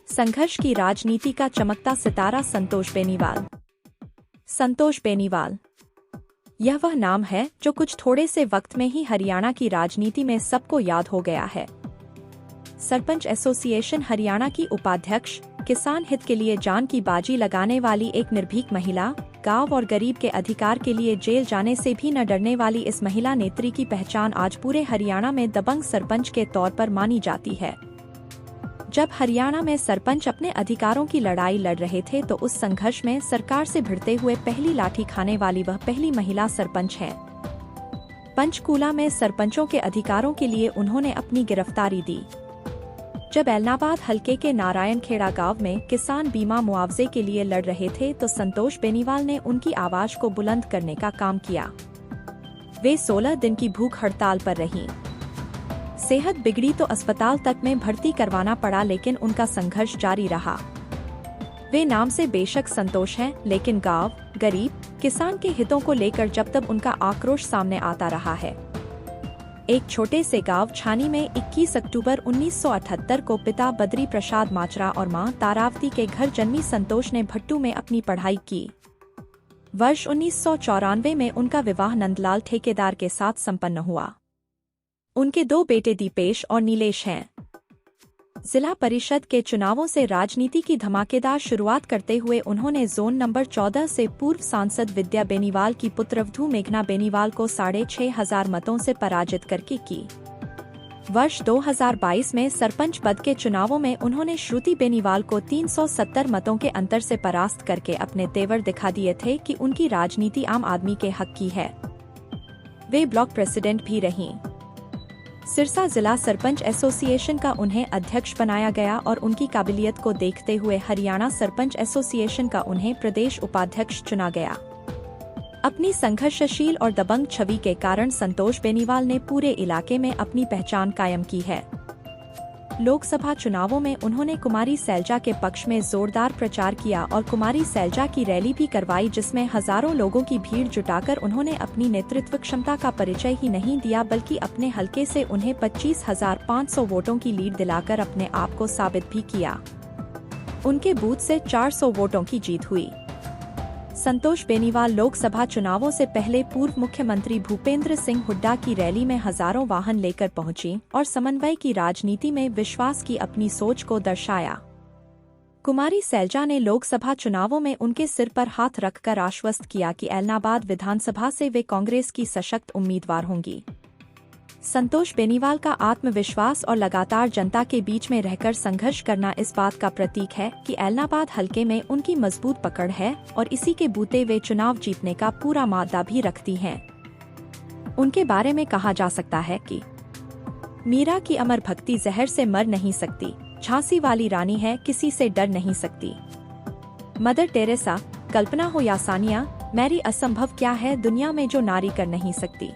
संघर्ष की राजनीति का चमकता सितारा संतोष बेनीवाल। संतोष बेनीवाल, यह वह नाम है जो कुछ थोड़े से वक्त में ही हरियाणा की राजनीति में सबको याद हो गया है। सरपंच एसोसिएशन हरियाणा की उपाध्यक्ष, किसान हित के लिए जान की बाजी लगाने वाली एक निर्भीक महिला, गांव और गरीब के अधिकार के लिए जेल जाने से भी न डरने वाली इस महिला नेत्री की पहचान आज पूरे हरियाणा में दबंग सरपंच के तौर पर मानी जाती है। जब हरियाणा में सरपंच अपने अधिकारों की लड़ाई लड़ रहे थे तो उस संघर्ष में सरकार से भिड़ते हुए पहली लाठी खाने वाली वह पहली महिला सरपंच है। पंचकूला में सरपंचों के अधिकारों के लिए उन्होंने अपनी गिरफ्तारी दी। जब एलनाबाद हलके के नारायणखेड़ा गांव में किसान बीमा मुआवजे के लिए लड़ रहे थे तो संतोष बेनीवाल ने उनकी आवाज को बुलंद करने का काम किया। वे 16 दिन की भूख हड़ताल पर रहीं। सेहत बिगड़ी तो अस्पताल तक में भर्ती करवाना पड़ा, लेकिन उनका संघर्ष जारी रहा। वे नाम से बेशक संतोष हैं, लेकिन गांव, गरीब, किसान के हितों को लेकर जब तब उनका आक्रोश सामने आता रहा है। एक छोटे से गांव छानी में 21 अक्टूबर 1978 को पिता बद्री प्रसाद माचरा और मां तारावती के घर जन्मी संतोष ने भट्टू में अपनी पढ़ाई की। वर्ष 1994 में उनका विवाह नंदलाल ठेकेदार के साथ संपन्न हुआ। उनके 2 बेटे दीपेश और नीलेश हैं। जिला परिषद के चुनावों से राजनीति की धमाकेदार शुरुआत करते हुए उन्होंने जोन नंबर 14 से पूर्व सांसद विद्या बेनीवाल की पुत्रवधू मेघना बेनीवाल को 6,500 मतों से पराजित करके की। वर्ष 2022 में सरपंच पद के चुनावों में उन्होंने श्रुति बेनीवाल को 370 मतों के अंतर से परास्त करके अपने तेवर दिखा दिए थे कि उनकी राजनीति आम आदमी के हक की है। वे ब्लॉक प्रेसिडेंट भी रहीं। सिरसा जिला सरपंच एसोसिएशन का उन्हें अध्यक्ष बनाया गया और उनकी काबिलियत को देखते हुए हरियाणा सरपंच एसोसिएशन का उन्हें प्रदेश उपाध्यक्ष चुना गया। अपनी संघर्षशील और दबंग छवि के कारण संतोष बेनीवाल ने पूरे इलाके में अपनी पहचान कायम की है। लोकसभा चुनावों में उन्होंने कुमारी सैलजा के पक्ष में जोरदार प्रचार किया और कुमारी सैलजा की रैली भी करवाई, जिसमें हजारों लोगों की भीड़ जुटाकर उन्होंने अपनी नेतृत्व क्षमता का परिचय ही नहीं दिया, बल्कि अपने हलके से उन्हें 25,500 वोटों की लीड दिलाकर अपने आप को साबित भी किया। उनके बूथ से 400 वोटों की जीत हुई। संतोष बेनीवाल लोकसभा चुनावों से पहले पूर्व मुख्यमंत्री भूपेंद्र सिंह हुड्डा की रैली में हजारों वाहन लेकर पहुंची और समन्वय की राजनीति में विश्वास की अपनी सोच को दर्शाया। कुमारी सैलजा ने लोकसभा चुनावों में उनके सिर पर हाथ रखकर आश्वस्त किया कि एलनाबाद विधानसभा से वे कांग्रेस की सशक्त उम्मीदवार होंगी। संतोष बेनीवाल का आत्मविश्वास और लगातार जनता के बीच में रहकर संघर्ष करना इस बात का प्रतीक है कि एलनाबाद हलके में उनकी मजबूत पकड़ है और इसी के बूते वे चुनाव जीतने का पूरा मादा भी रखती हैं। उनके बारे में कहा जा सकता है कि मीरा की अमर भक्ति जहर से मर नहीं सकती, झांसी वाली रानी है किसी से डर नहीं सकती। मदर टेरेसा, कल्पना हो या सानिया, मैरी असंभव क्या है दुनिया में जो नारी कर नहीं सकती।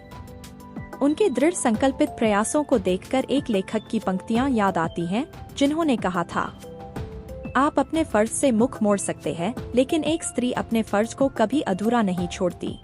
उनके दृढ़ संकल्पित प्रयासों को देखकर एक लेखक की पंक्तियां याद आती हैं, जिन्होंने कहा था, आप अपने फर्ज से मुख मोड़ सकते हैं, लेकिन एक स्त्री अपने फर्ज को कभी अधूरा नहीं छोड़ती।